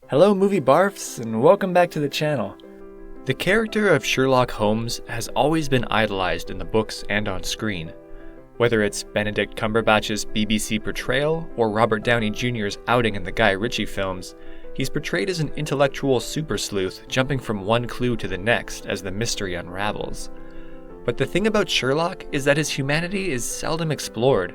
Hello movie Barfs, and welcome back to the channel. The character of Sherlock Holmes has always been idolized in the books and on screen. Whether it's Benedict Cumberbatch's BBC portrayal or Robert Downey Jr.'s outing in the Guy Ritchie films, he's portrayed as an intellectual super sleuth jumping from one clue to the next as the mystery unravels. But the thing about Sherlock is that his humanity is seldom explored,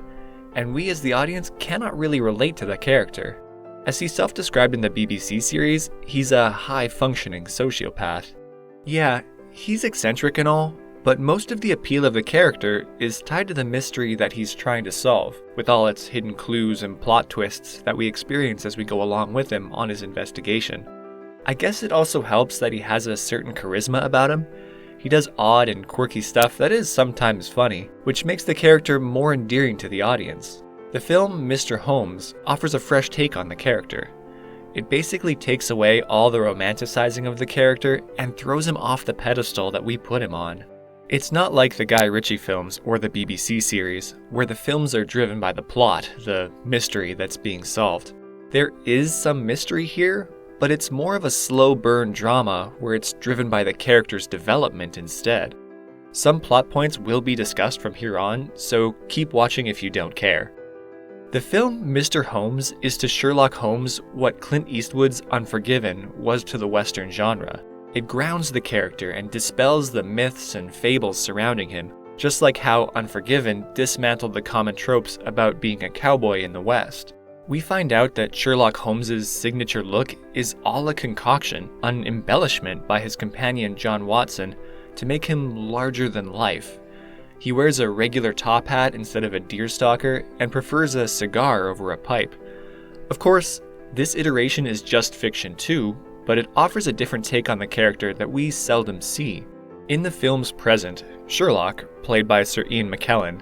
and we as the audience cannot really relate to the character. As he self-described in the BBC series, he's a high-functioning sociopath. Yeah, he's eccentric and all, but most of the appeal of the character is tied to the mystery that he's trying to solve, with all its hidden clues and plot twists that we experience as we go along with him on his investigation. I guess it also helps that he has a certain charisma about him. He does odd and quirky stuff that is sometimes funny, which makes the character more endearing to the audience. The film Mr. Holmes offers a fresh take on the character. It basically takes away all the romanticizing of the character and throws him off the pedestal that we put him on. It's not like the Guy Ritchie films or the BBC series, where the films are driven by the plot, the mystery that's being solved. There is some mystery here, but it's more of a slow burn drama where it's driven by the character's development instead. Some plot points will be discussed from here on, so keep watching if you don't care. The film Mr. Holmes is to Sherlock Holmes what Clint Eastwood's Unforgiven was to the Western genre. It grounds the character and dispels the myths and fables surrounding him, just like how Unforgiven dismantled the common tropes about being a cowboy in the West. We find out that Sherlock Holmes's signature look is all a concoction, an embellishment by his companion John Watson to make him larger than life. He wears a regular top hat instead of a deerstalker and prefers a cigar over a pipe. Of course, this iteration is just fiction too, but it offers a different take on the character that we seldom see. In the film's present, Sherlock, played by Sir Ian McKellen,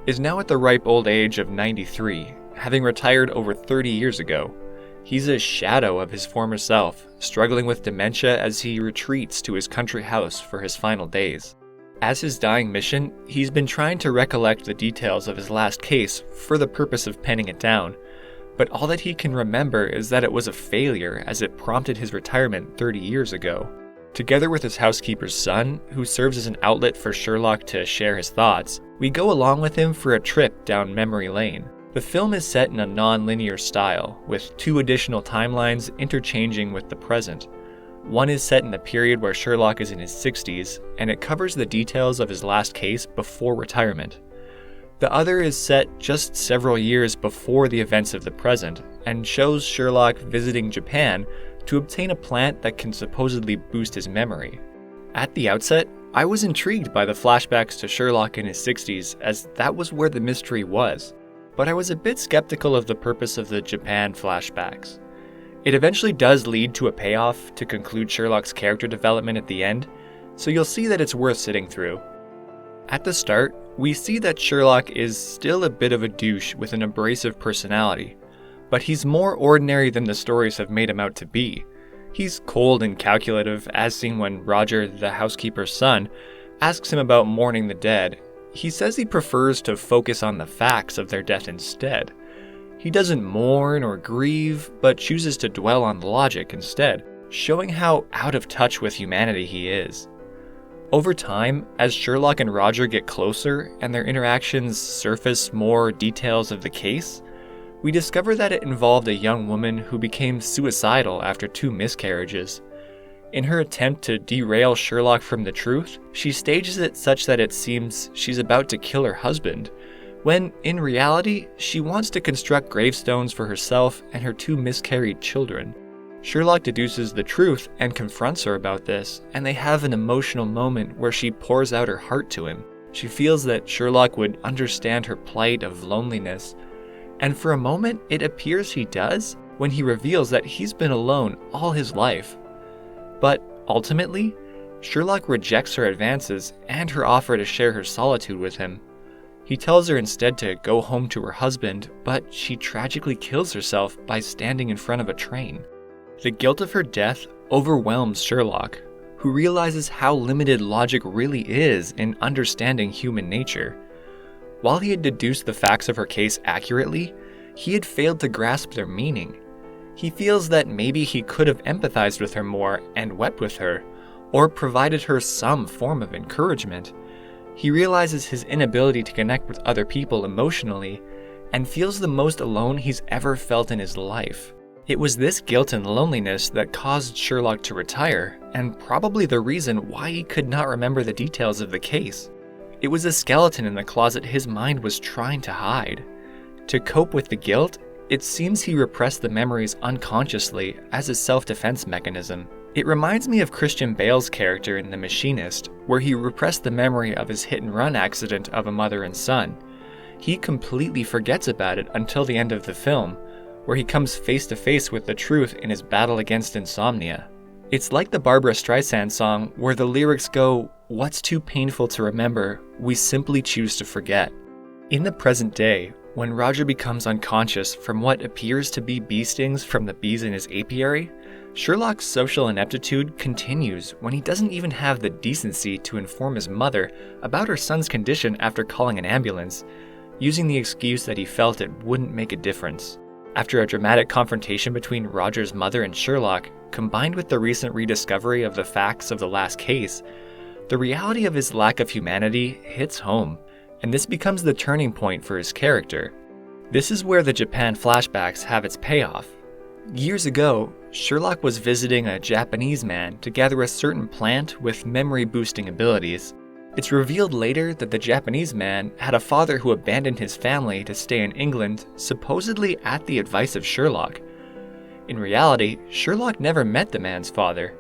is now at the ripe old age of 93, having retired over 30 years ago. He's a shadow of his former self, struggling with dementia as he retreats to his country house for his final days. As his dying mission, he's been trying to recollect the details of his last case for the purpose of penning it down, but all that he can remember is that it was a failure as it prompted his retirement 30 years ago. Together with his housekeeper's son, who serves as an outlet for Sherlock to share his thoughts, we go along with him for a trip down memory lane. The film is set in a non-linear style, with 2 additional timelines interchanging with the present. One is set in the period where Sherlock is in his 60s, and it covers the details of his last case before retirement. The other is set just several years before the events of the present, and shows Sherlock visiting Japan to obtain a plant that can supposedly boost his memory. At the outset, I was intrigued by the flashbacks to Sherlock in his 60s, as that was where the mystery was, but I was a bit skeptical of the purpose of the Japan flashbacks. It eventually does lead to a payoff to conclude Sherlock's character development at the end, so you'll see that it's worth sitting through. At the start, we see that Sherlock is still a bit of a douche with an abrasive personality, but he's more ordinary than the stories have made him out to be. He's cold and calculative, as seen when Roger, the housekeeper's son, asks him about mourning the dead. He says he prefers to focus on the facts of their death instead. He doesn't mourn or grieve, but chooses to dwell on logic instead, showing how out of touch with humanity he is. Over time, as Sherlock and Roger get closer and their interactions surface more details of the case, we discover that it involved a young woman who became suicidal after 2 miscarriages. In her attempt to derail Sherlock from the truth, she stages it such that it seems she's about to kill her husband, when, in reality, she wants to construct gravestones for herself and her 2 miscarried children. Sherlock deduces the truth and confronts her about this, and they have an emotional moment where she pours out her heart to him. She feels that Sherlock would understand her plight of loneliness, and for a moment it appears he does, when he reveals that he's been alone all his life. But ultimately, Sherlock rejects her advances and her offer to share her solitude with him. He tells her instead to go home to her husband, but she tragically kills herself by standing in front of a train. The guilt of her death overwhelms Sherlock, who realizes how limited logic really is in understanding human nature. While he had deduced the facts of her case accurately, he had failed to grasp their meaning. He feels that maybe he could have empathized with her more and wept with her, or provided her some form of encouragement. He realizes his inability to connect with other people emotionally, and feels the most alone he's ever felt in his life. It was this guilt and loneliness that caused Sherlock to retire, and probably the reason why he could not remember the details of the case. It was a skeleton in the closet his mind was trying to hide. To cope with the guilt, it seems he repressed the memories unconsciously as a self-defense mechanism. It reminds me of Christian Bale's character in The Machinist, where he repressed the memory of his hit-and-run accident of a mother and son. He completely forgets about it until the end of the film, where he comes face to face with the truth in his battle against insomnia. It's like the Barbra Streisand song where the lyrics go, "What's too painful to remember, we simply choose to forget." In the present day, when Roger becomes unconscious from what appears to be bee stings from the bees in his apiary, Sherlock's social ineptitude continues when he doesn't even have the decency to inform his mother about her son's condition after calling an ambulance, using the excuse that he felt it wouldn't make a difference. After a dramatic confrontation between Roger's mother and Sherlock, combined with the recent rediscovery of the facts of the last case, the reality of his lack of humanity hits home, and this becomes the turning point for his character. This is where the Japan flashbacks have its payoff. Years ago, Sherlock was visiting a Japanese man to gather a certain plant with memory-boosting abilities. It's revealed later that the Japanese man had a father who abandoned his family to stay in England, supposedly at the advice of Sherlock. In reality, Sherlock never met the man's father.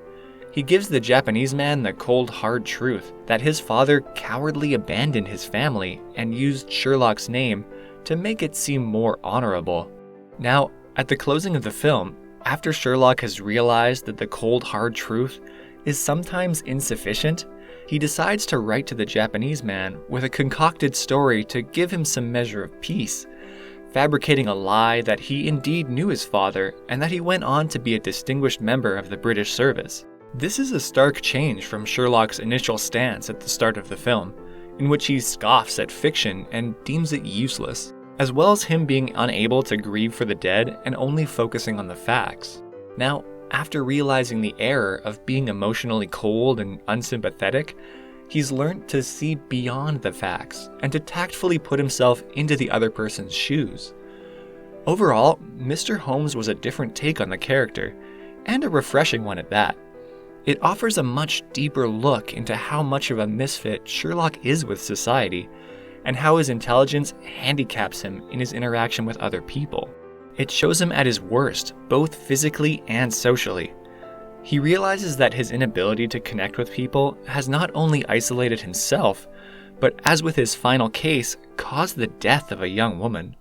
He gives the Japanese man the cold, hard truth that his father cowardly abandoned his family and used Sherlock's name to make it seem more honorable. Now, at the closing of the film, after Sherlock has realized that the cold, hard truth is sometimes insufficient, he decides to write to the Japanese man with a concocted story to give him some measure of peace, fabricating a lie that he indeed knew his father and that he went on to be a distinguished member of the British service. This is a stark change from Sherlock's initial stance at the start of the film, in which he scoffs at fiction and deems it useless, as well as him being unable to grieve for the dead and only focusing on the facts. Now, after realizing the error of being emotionally cold and unsympathetic, he's learned to see beyond the facts and to tactfully put himself into the other person's shoes. Overall, Mr. Holmes was a different take on the character, and a refreshing one at that. It offers a much deeper look into how much of a misfit Sherlock is with society, and how his intelligence handicaps him in his interaction with other people. It shows him at his worst, both physically and socially. He realizes that his inability to connect with people has not only isolated himself, but as with his final case, caused the death of a young woman.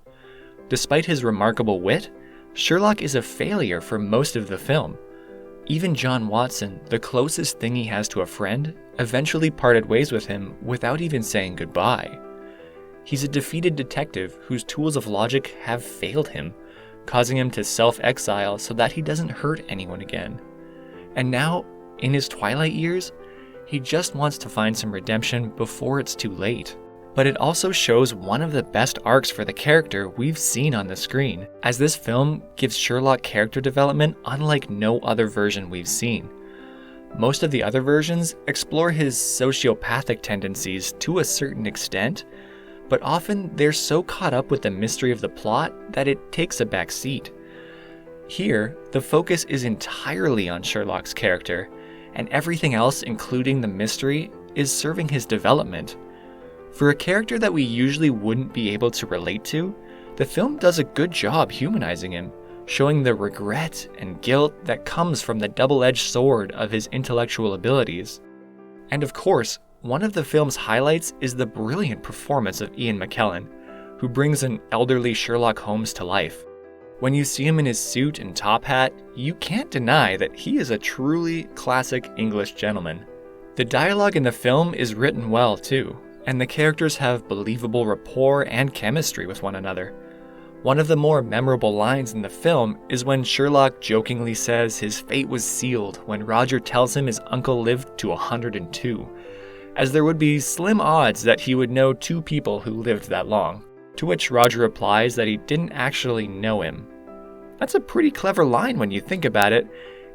Despite his remarkable wit, Sherlock is a failure for most of the film. Even John Watson, the closest thing he has to a friend, eventually parted ways with him without even saying goodbye. He's a defeated detective whose tools of logic have failed him, causing him to self-exile so that he doesn't hurt anyone again. And now, in his twilight years, he just wants to find some redemption before it's too late. But it also shows one of the best arcs for the character we've seen on the screen, as this film gives Sherlock character development unlike no other version we've seen. Most of the other versions explore his sociopathic tendencies to a certain extent, but often they're so caught up with the mystery of the plot that it takes a back seat. Here, the focus is entirely on Sherlock's character, and everything else, including the mystery, is serving his development. For a character that we usually wouldn't be able to relate to, the film does a good job humanizing him, showing the regret and guilt that comes from the double-edged sword of his intellectual abilities. And of course, one of the film's highlights is the brilliant performance of Ian McKellen, who brings an elderly Sherlock Holmes to life. When you see him in his suit and top hat, you can't deny that he is a truly classic English gentleman. The dialogue in the film is written well too, and the characters have believable rapport and chemistry with one another. One of the more memorable lines in the film is when Sherlock jokingly says his fate was sealed when Roger tells him his uncle lived to 102, as there would be slim odds that he would know two people who lived that long, to which Roger replies that he didn't actually know him. That's a pretty clever line when you think about it,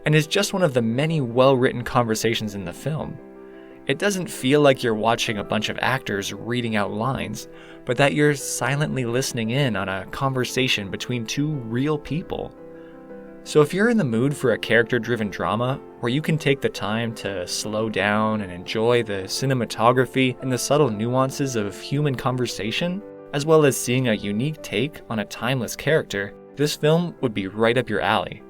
and is just one of the many well-written conversations in the film. It doesn't feel like you're watching a bunch of actors reading out lines, but that you're silently listening in on a conversation between two real people. So if you're in the mood for a character-driven drama, where you can take the time to slow down and enjoy the cinematography and the subtle nuances of human conversation, as well as seeing a unique take on a timeless character, this film would be right up your alley.